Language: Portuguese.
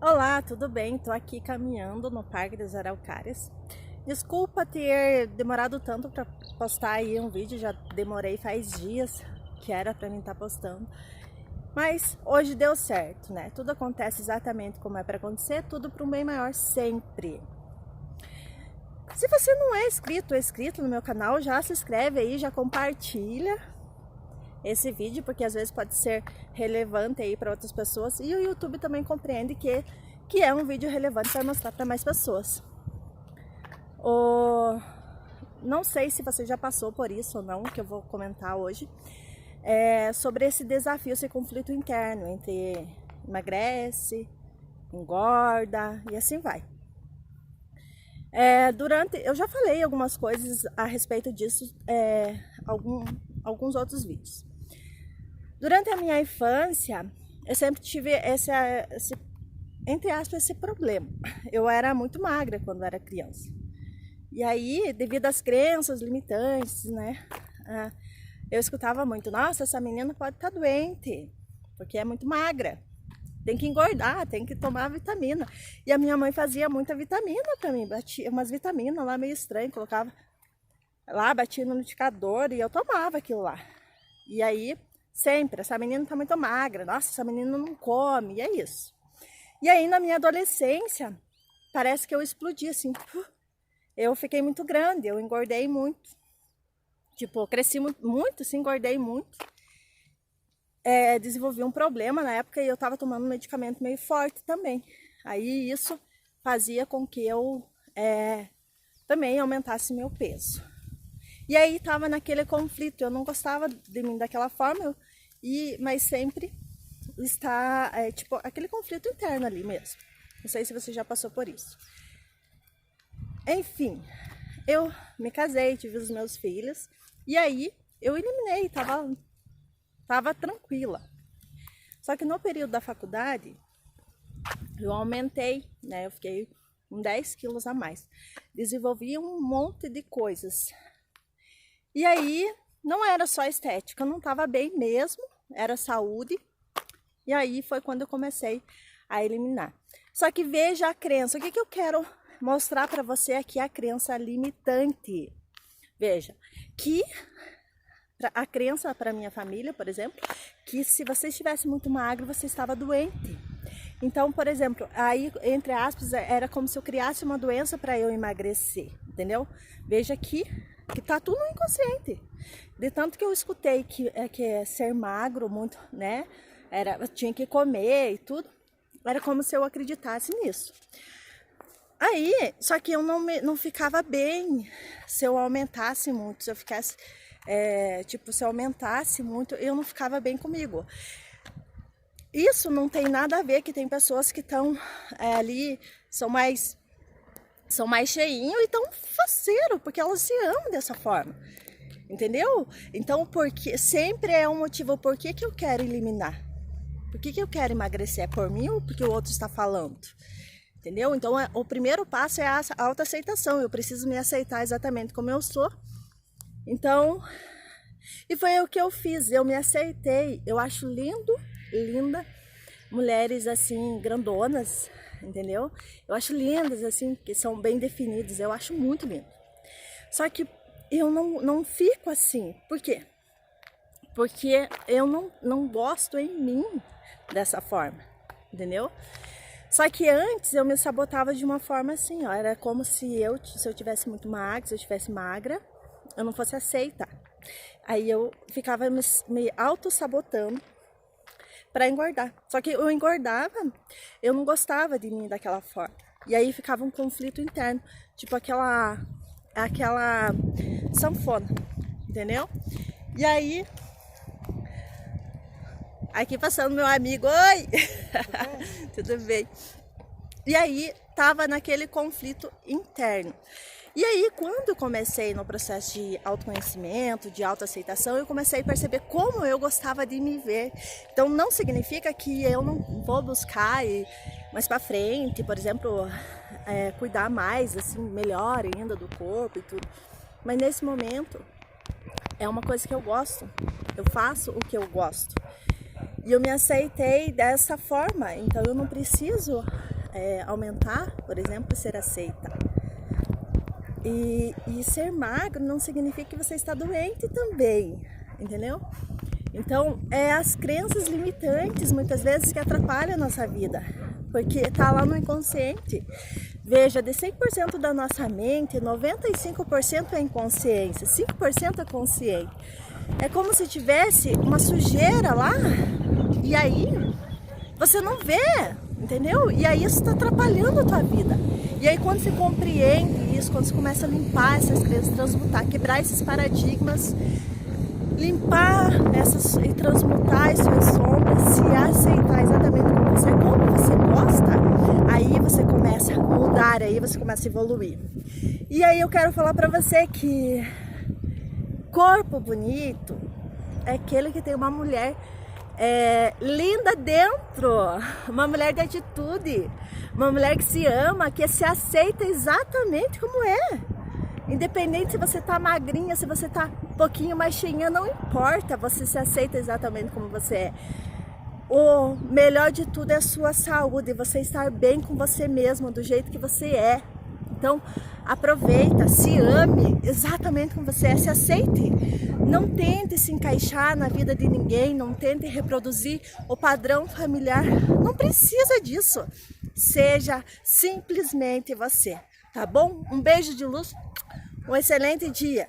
Olá, tudo bem? Tô aqui caminhando no Parque das Araucárias. Desculpa ter demorado tanto para postar aí um vídeo, já demorei faz dias que era para mim estar postando. Mas hoje deu certo, né? Tudo acontece exatamente como é para acontecer, tudo para um bem maior sempre. Se você não é inscrito ou inscrito no meu canal, já se inscreve aí, já compartilha esse vídeo, porque às vezes pode ser relevante aí para outras pessoas, e o YouTube também compreende que é um vídeo relevante para mostrar para mais pessoas. Não sei se você já passou por isso ou não, que eu vou comentar hoje, sobre esse desafio, esse conflito interno entre emagrece, engorda e assim vai. Eu já falei algumas coisas a respeito disso, alguns outros vídeos. Durante a minha infância, eu sempre tive entre aspas, esse problema. Eu era muito magra quando era criança. E aí, devido às crenças limitantes, né? Eu escutava muito, nossa, essa menina pode estar doente, porque é muito magra. Tem que engordar, tem que tomar vitamina. E a minha mãe fazia muita vitamina para mim, batia umas vitaminas lá meio estranho, colocava lá, batia no liquidificador e eu tomava aquilo lá. E aí, sempre, essa menina tá muito magra, nossa, essa menina não come, e é isso. E aí, na minha adolescência, parece que eu explodi, assim, eu fiquei muito grande, eu engordei muito. Tipo, eu cresci muito, assim, engordei muito. Desenvolvi um problema na época e eu tava tomando um medicamento meio forte também. Aí, isso fazia com que eu também aumentasse meu peso. E aí tava naquele conflito, eu não gostava de mim daquela forma, mas sempre está, tipo, aquele conflito interno ali mesmo. Não sei se você já passou por isso. Enfim, eu me casei, tive os meus filhos, e aí eu eliminei, tava tranquila. Só que no período da faculdade, eu aumentei, né, eu fiquei com 10 quilos a mais. Desenvolvi um monte de coisas. E aí, não era só estética, eu não estava bem mesmo, era saúde. E aí foi quando eu comecei a eliminar. Só que veja a crença, o que eu quero mostrar para você aqui, a crença limitante. Veja, que a crença para minha família, por exemplo, que se você estivesse muito magro, você estava doente. Então, por exemplo, aí, entre aspas, era como se eu criasse uma doença para eu emagrecer, entendeu? Veja que tá tudo no inconsciente. De tanto que eu escutei que ser magro muito, né? Tinha que comer e tudo. Era como se eu acreditasse nisso. Aí, só que eu não ficava bem se eu aumentasse muito. Se eu ficasse, se eu aumentasse muito, eu não ficava bem comigo. Isso não tem nada a ver, que tem pessoas que estão ali, são mais cheinho e tão faceiro, porque elas se amam dessa forma, entendeu? Então, porque sempre é um motivo, por que eu quero eliminar? Por que eu quero emagrecer? É por mim ou porque o outro está falando? Entendeu? Então, o primeiro passo é a autoaceitação, eu preciso me aceitar exatamente como eu sou. Então, e foi o que eu fiz, eu me aceitei, eu acho linda, mulheres assim, grandonas, entendeu? Eu acho lindas, assim, que são bem definidas, eu acho muito lindo. Só que eu não fico assim, por quê? Porque eu não gosto em mim dessa forma, entendeu? Só que antes eu me sabotava de uma forma assim, ó, era como se eu tivesse muito magra, se eu tivesse magra, eu não fosse aceita. Aí eu ficava me auto-sabotando para engordar. Só que eu engordava, eu não gostava de mim daquela forma. E aí ficava um conflito interno, tipo aquela sanfona, entendeu? E aí, aqui passando meu amigo, oi! Tudo bem? E aí, tava naquele conflito interno. E aí, quando eu comecei no processo de autoconhecimento, de autoaceitação, eu comecei a perceber como eu gostava de me ver. Então, não significa que eu não vou buscar mais pra frente, por exemplo, cuidar mais, assim, melhor ainda do corpo e tudo. Mas nesse momento, é uma coisa que eu gosto. Eu faço o que eu gosto. E eu me aceitei dessa forma, então eu não preciso aumentar, por exemplo, ser aceita. E ser magro não significa que você está doente também, entendeu? Então, é as crenças limitantes, muitas vezes, que atrapalham a nossa vida, porque está lá no inconsciente. Veja, de 100% da nossa mente, 95% é inconsciência, 5% é consciente. É como se tivesse uma sujeira lá, e aí você não vê, entendeu? E aí isso está atrapalhando a tua vida. E aí quando você compreende isso, quando você começa a limpar essas crenças, transmutar, quebrar esses paradigmas, limpar essas e transmutar as suas sombras, se aceitar exatamente como você gosta, aí você começa a mudar, aí você começa a evoluir. E aí eu quero falar pra você que corpo bonito é aquele que tem uma mulher linda dentro, uma mulher de atitude, uma mulher que se ama, que se aceita exatamente como é. Independente se você tá magrinha, se você tá um pouquinho mais cheinha, não importa, você se aceita exatamente como você é. O melhor de tudo é a sua saúde, você estar bem com você mesmo, do jeito que você é. Então, aproveita, se ame exatamente como você é, se aceite. Não tente se encaixar na vida de ninguém, não tente reproduzir o padrão familiar, não precisa disso. Seja simplesmente você, tá bom? Um beijo de luz, um excelente dia.